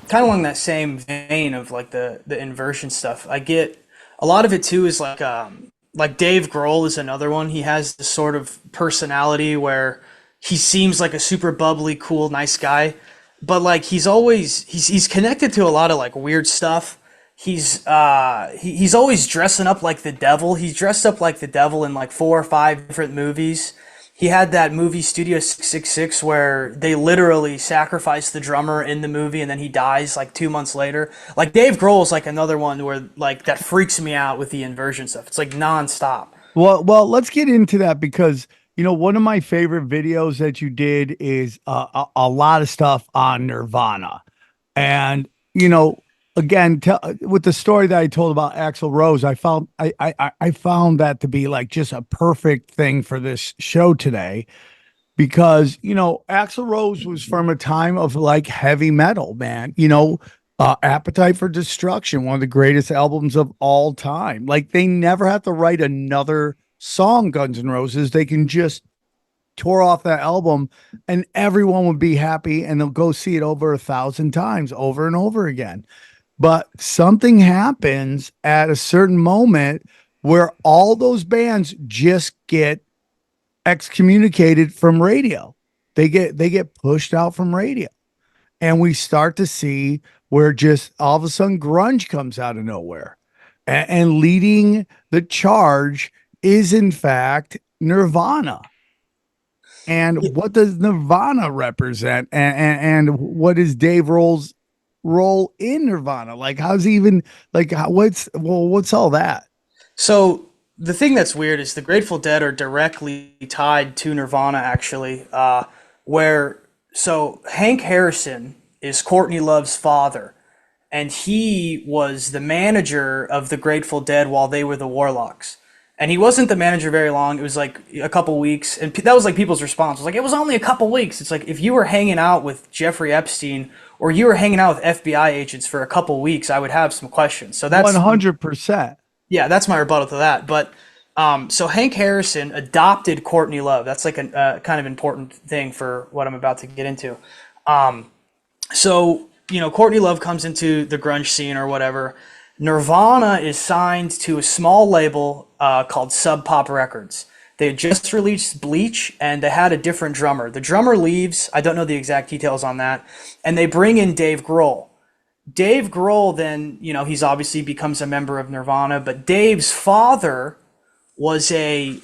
kind of along that same vein of like the inversion stuff. I get a lot of it too is like Dave Grohl is another one. He has this sort of personality where he seems like a super bubbly, cool, nice guy, but like he's connected to a lot of like weird stuff. He's always dressing up like the devil. He's dressed up like the devil in like 4 or 5 different movies. He had that movie Studio 666 where they literally sacrifice the drummer in the movie and then he dies like 2 months later. Like Dave Grohl is like another one where like that freaks me out with the inversion stuff. It's like nonstop. Well, let's get into that because one of my favorite videos that you did is a lot of stuff on Nirvana, and you know, again, with the story that I told about Axl Rose, I found that to be like just a perfect thing for this show today because Axl Rose was from a time of like heavy metal, man. Appetite for Destruction, one of the greatest albums of all time. Like they never have to write another song, Guns N' Roses. They can just tour off that album and everyone would be happy and they'll go see it over 1,000 times over and over again. But something happens at a certain moment where all those bands just get excommunicated from radio. They get pushed out from radio. And we start to see where just all of a sudden grunge comes out of nowhere. And leading the charge is in fact Nirvana. And what does Nirvana represent? And what is Dave Grohl's role in Nirvana? Like, how's he even like? What's all that? So the thing that's weird is the Grateful Dead are directly tied to Nirvana actually. Where so Hank Harrison is Courtney Love's father, and he was the manager of the Grateful Dead while they were the Warlocks. And he wasn't the manager very long. It was like a couple weeks, and that was like people's response was like, "It was only a couple weeks." It's like if you were hanging out with Jeffrey Epstein or you were hanging out with FBI agents for a couple weeks, I would have some questions. So that's 100%. yeah, that's my rebuttal to that. But so Hank Harrison adopted Courtney Love. That's like a kind of important thing for what I'm about to get into. So, Courtney Love comes into the grunge scene or whatever. Nirvana is signed to a small label called Sub Pop Records. They had just released Bleach and they had a different drummer. The drummer leaves. I don't know the exact details on that. And they bring in Dave Grohl. Dave Grohl then, he's obviously becomes a member of Nirvana, but Dave's father was he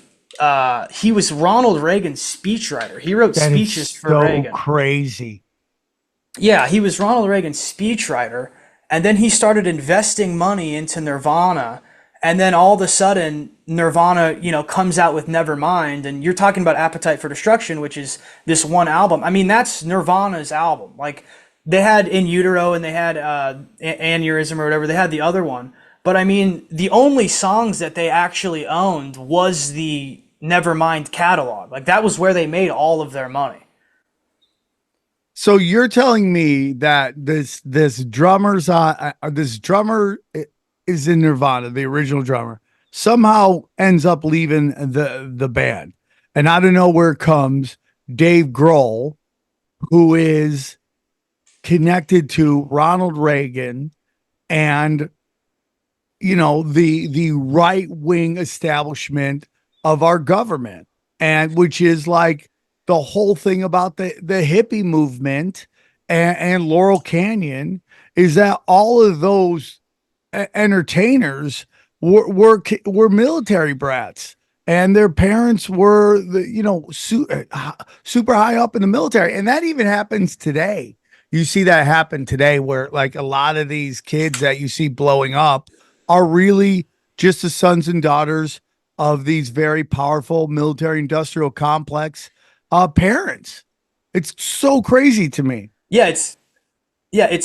was Ronald Reagan's speechwriter. He wrote That is speeches for so Reagan. crazy. Yeah, he was Ronald Reagan's speechwriter, and then he started investing money into Nirvana, and then all of a sudden Nirvana, comes out with Nevermind, and you're talking about Appetite for Destruction, which is this one album. I mean, that's Nirvana's album. Like they had In Utero and they had Aneurysm or whatever. They had the other one, but I mean, the only songs that they actually owned was the Nevermind catalog. Like that was where they made all of their money. So you're telling me that this drummer is in Nirvana, the original drummer, somehow ends up leaving the band, and out of nowhere comes Dave Grohl, who is connected to Ronald Reagan and the right wing establishment of our government, and which is like the whole thing about the hippie movement and Laurel Canyon is that all of those entertainers were military brats and their parents were super high up in the military, and that even happens today. You see that happen today where like a lot of these kids that you see blowing up are really just the sons and daughters of these very powerful military industrial complex parents. It's so crazy to me. Yeah, it's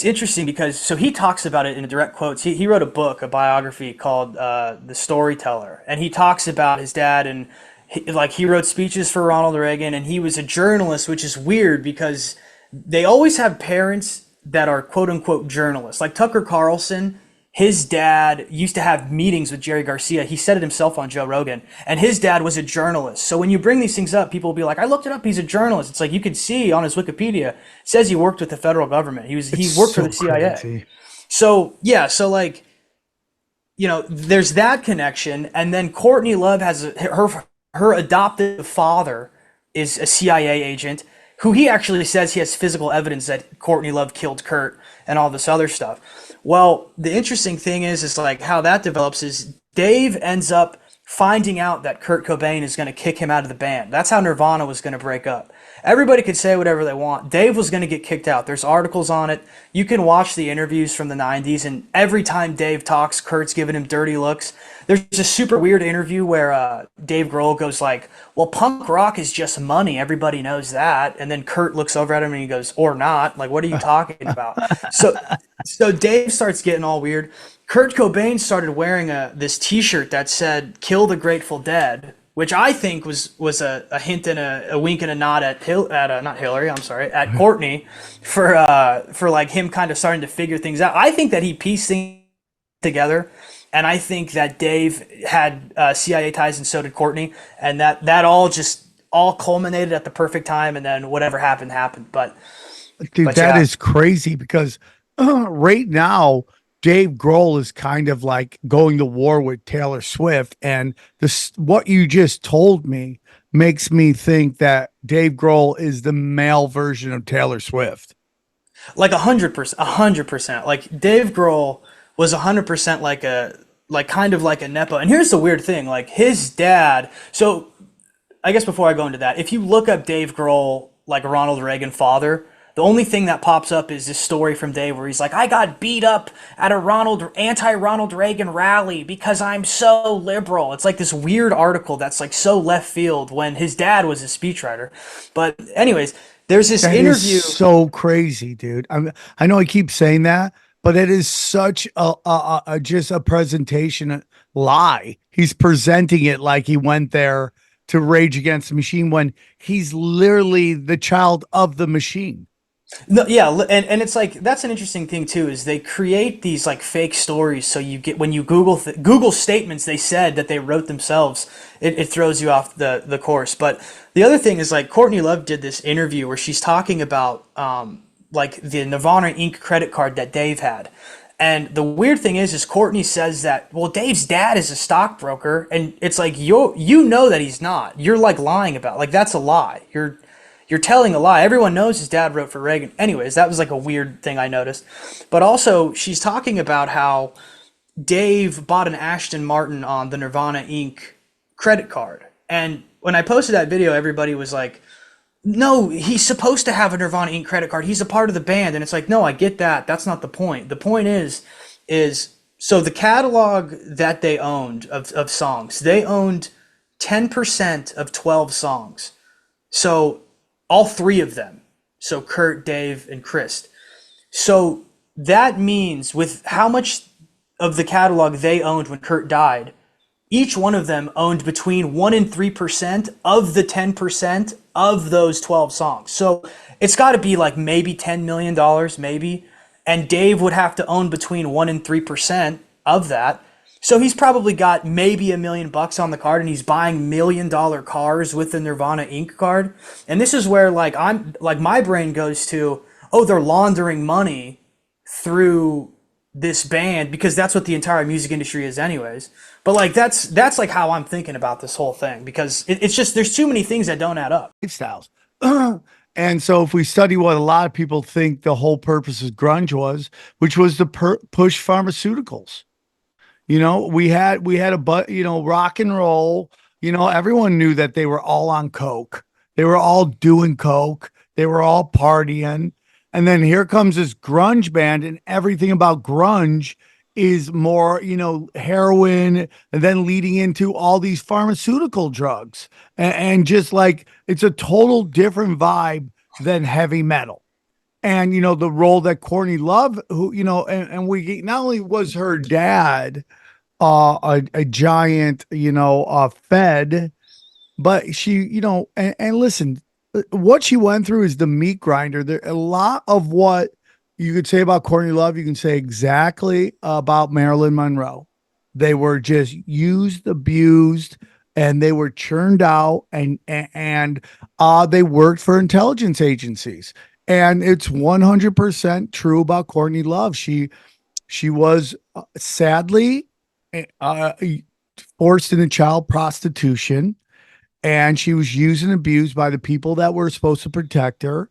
interesting because so he talks about it in direct quotes. He wrote a book, a biography called The Storyteller, and he talks about his dad and he wrote speeches for Ronald Reagan, and he was a journalist, which is weird because they always have parents that are quote unquote journalists. Like Tucker Carlson, his dad used to have meetings with Jerry Garcia. He said it himself on Joe Rogan. And his dad was a journalist. So when you bring these things up, people will be like, I looked it up. He's a journalist. It's like you could see on his Wikipedia, it says he worked with the federal government. It's He worked for so the CIA. crazy. So yeah, so like, there's that connection. And then Courtney Love has her adoptive father is a CIA agent who he actually says he has physical evidence that Courtney Love killed Kurt and all this other stuff. Well, the interesting thing is like how that develops is Dave ends up finding out that Kurt Cobain is going to kick him out of the band. That's how Nirvana was going to break up. Everybody could say whatever they want. Dave was going to get kicked out. There's articles on it. You can watch the interviews from the 90s, and every time Dave talks, Kurt's giving him dirty looks. There's a super weird interview where Dave Grohl goes like, well, punk rock is just money. Everybody knows that. And then Kurt looks over at him and he goes, or not. Like, what are you talking about? So, so Dave starts getting all weird. Kurt Cobain started wearing this T-shirt that said "Kill the Grateful Dead," which I think was a hint and a wink and a nod not Hillary, I'm sorry, at Courtney for like him kind of starting to figure things out. I think that he pieced things together, and I think that Dave had CIA ties and so did Courtney, and that all culminated at the perfect time, and then whatever happened. Dude, But that yeah, is crazy because right now, Dave Grohl is kind of like going to war with Taylor Swift. And this, what you just told me makes me think that Dave Grohl is the male version of Taylor Swift. like 100%, 100%. Like Dave Grohl was 100% like kind of like a nepo. And here's the weird thing, like his dad. So I guess before I go into that, if you look up Dave Grohl, like Ronald Reagan father, the only thing that pops up is this story from Dave where he's like, I got beat up at a anti-Ronald Reagan rally because I'm so liberal. It's like this weird article that's like so left field when his dad was a speechwriter. But anyways, there's this That is interview. so crazy, dude. I know I keep saying that, but it is such just a presentation lie. He's presenting it like he went there to Rage Against the Machine when he's literally the child of the machine. No, yeah, and it's like that's an interesting thing too is they create these like fake stories so you get when you Google statements they said that they wrote themselves, it throws you off the course. But the other thing is like Courtney Love did this interview where she's talking about like the Nirvana Inc. credit card that Dave had. And the weird thing is Courtney says that, well, Dave's dad is a stockbroker, and it's like you know that he's not. You're like lying about, like that's a lie. You're telling a lie. Everyone knows his dad wrote for Reagan. Anyways, that was like a weird thing I noticed. But also, she's talking about how Dave bought an Ashton Martin on the Nirvana Inc. credit card. And when I posted that video, everybody was like, no, he's supposed to have a Nirvana Inc. credit card. He's a part of the band. And it's like, no, I get that. That's not the point. The point is so the catalog that they owned of songs, they owned 10% of 12 songs. So all three of them. So Kurt, Dave, and Chris. So that means with how much of the catalog they owned when Kurt died, each one of them owned between 1 and 3% of the 10% of those 12 songs. So it's got to be like maybe $10 million, dollars, maybe. And Dave would have to own between 1 and 3% of that. So he's probably got maybe $1 million on the card, and he's buying $1 million cars with the Nirvana Inc. card. And this is where like my brain goes to, oh, they're laundering money through this band because that's what the entire music industry is anyways. But like that's like how I'm thinking about this whole thing because it's just there's too many things that don't add up. Lifestyles. And so if we study what a lot of people think the whole purpose of grunge was, which was to push pharmaceuticals. We had rock and roll, everyone knew that they were all on coke. They were all doing coke. They were all partying. And then here comes this grunge band, and everything about grunge is more, heroin, and then leading into all these pharmaceutical drugs. And just like it's a total different vibe than heavy metal. And the role that Courtney Love, who, and we not only was her dad a giant, fed, but she, and listen, what she went through is the meat grinder. There a lot of what you could say about Courtney Love, you can say exactly about Marilyn Monroe. They were just used, abused, and they were churned out, and they worked for intelligence agencies. And it's 100% true about Courtney Love. She was sadly uh, forced into child prostitution, and she was used and abused by the people that were supposed to protect her,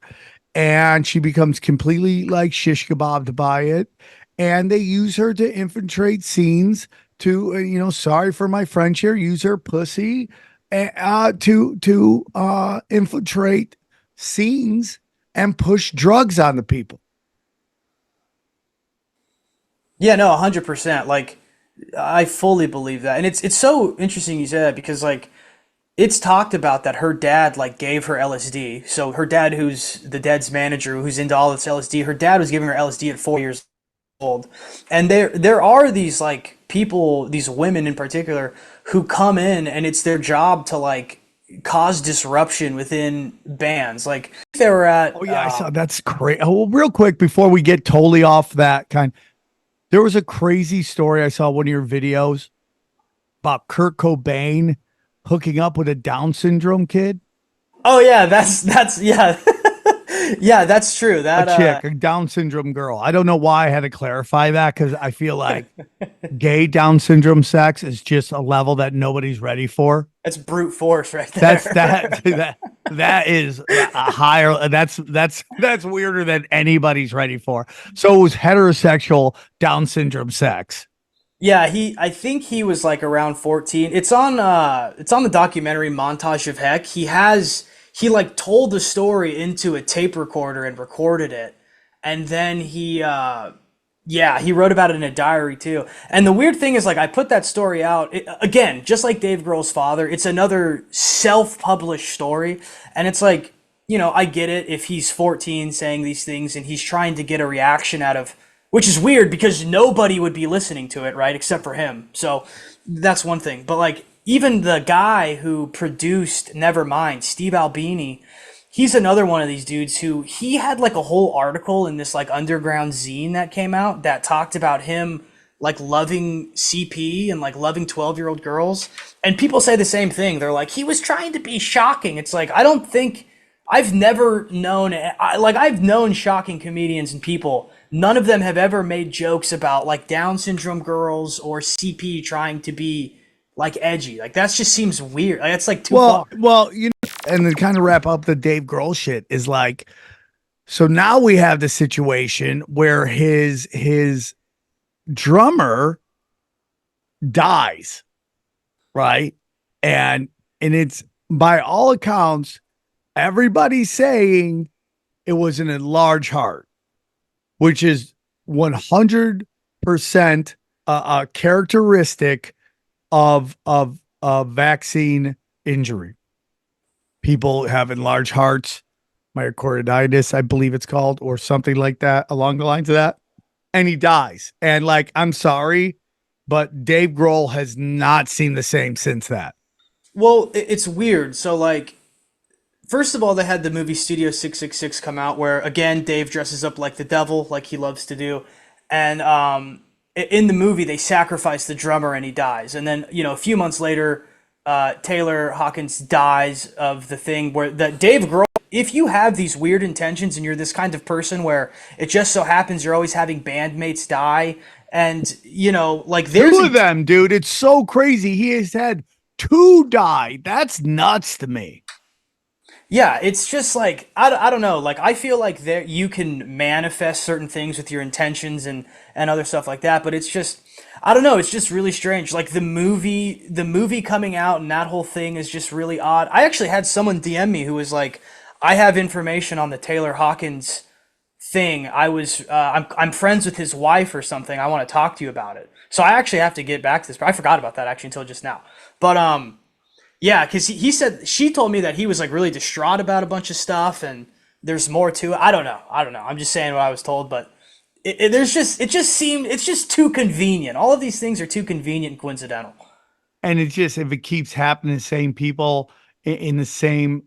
and she becomes completely like shish kebabbed by it. And they use her to infiltrate scenes to, sorry for my French here, use her pussy to infiltrate scenes and push drugs on the people. Yeah, no, 100%. Like, I fully believe that, and it's so interesting you say that because like it's talked about that her dad like gave her LSD. So her dad, who's the dead's manager, who's into all this LSD, her dad was giving her LSD at 4 years old. And there are these like people, these women in particular, who come in and it's their job to like cause disruption within bands. Like they were Oh at yeah, I saw that's crazy. Oh, well, real quick before we get totally off that kind, there was a crazy story I saw one of your videos about Kurt Cobain hooking up with a Down syndrome kid, oh yeah, that's yeah. Yeah, that's true. a That chick, a Down syndrome girl. I don't know why I had to clarify that because I feel like gay Down syndrome sex is just a level that nobody's ready for. that's brute force right That's there. that is a higher. That's weirder than anybody's ready for. So it was heterosexual Down syndrome sex. Yeah, I think he was like around 14. It's on the documentary Montage of Heck. He like told the story into a tape recorder and recorded it. And then yeah, he wrote about it in a diary too. And the weird thing is like I put that story out again, just like Dave Grohl's father, it's another self-published story and it's like, I get it if he's 14 saying these things and he's trying to get a reaction out of, which is weird because nobody would be listening to it, right? Except for him. So that's one thing. But like even the guy who produced Nevermind, Steve Albini, he's another one of these dudes who he had like a whole article in this like underground zine that came out that talked about him like loving CP and like loving 12-year-old girls. And people say the same thing. They're like, he was trying to be shocking. It's like, I don't think I've never known, I've known shocking comedians and people. None of them have ever made jokes about like Down syndrome girls or CP trying to be like edgy. Like that just seems weird. Like that's like too far. Well, and then kind of wrap up the Dave Grohl shit is like, so now we have the situation where his drummer dies, right? And it's by all accounts, everybody's saying it was an enlarged heart, which is 100% a characteristic of vaccine injury. People have enlarged hearts, myocarditis, I believe it's called, or something like that, along the lines of that. And he dies. And like, I'm sorry, but Dave Grohl has not seen the same since that. Well, it's weird. So like first of all, they had the movie Studio 666 come out where again Dave dresses up like the devil like he loves to do. And in the movie they sacrifice the drummer and he dies. And then, a few months later Taylor Hawkins dies of the thing where that Dave Grohl, if you have these weird intentions and you're this kind of person where it just so happens you're always having bandmates die and like there's Two of them, dude. It's so crazy. He has had two die. That's nuts to me. yeah, it's just like I don't know. Like I feel like there you can manifest certain things with your intentions and other stuff like that, but it's just I don't know. It's just really strange. Like the movie coming out and that whole thing is just really odd. I actually had someone DM me who was like, "I have information on the Taylor Hawkins thing. I'm friends with his wife or something. I want to talk to you about it." So I actually have to get back to this. I forgot about that actually until just now. But yeah, because he said she told me that he was like really distraught about a bunch of stuff, and there's more to it. I don't know. I don't know. I'm just saying what I was told, but it's just too convenient. All of these things are too convenient and coincidental. And it's just, if it keeps happening, the same people in the same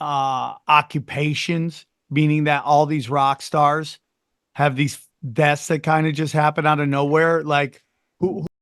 occupations, meaning that all these rock stars have these deaths that kind of just happen out of nowhere. Like who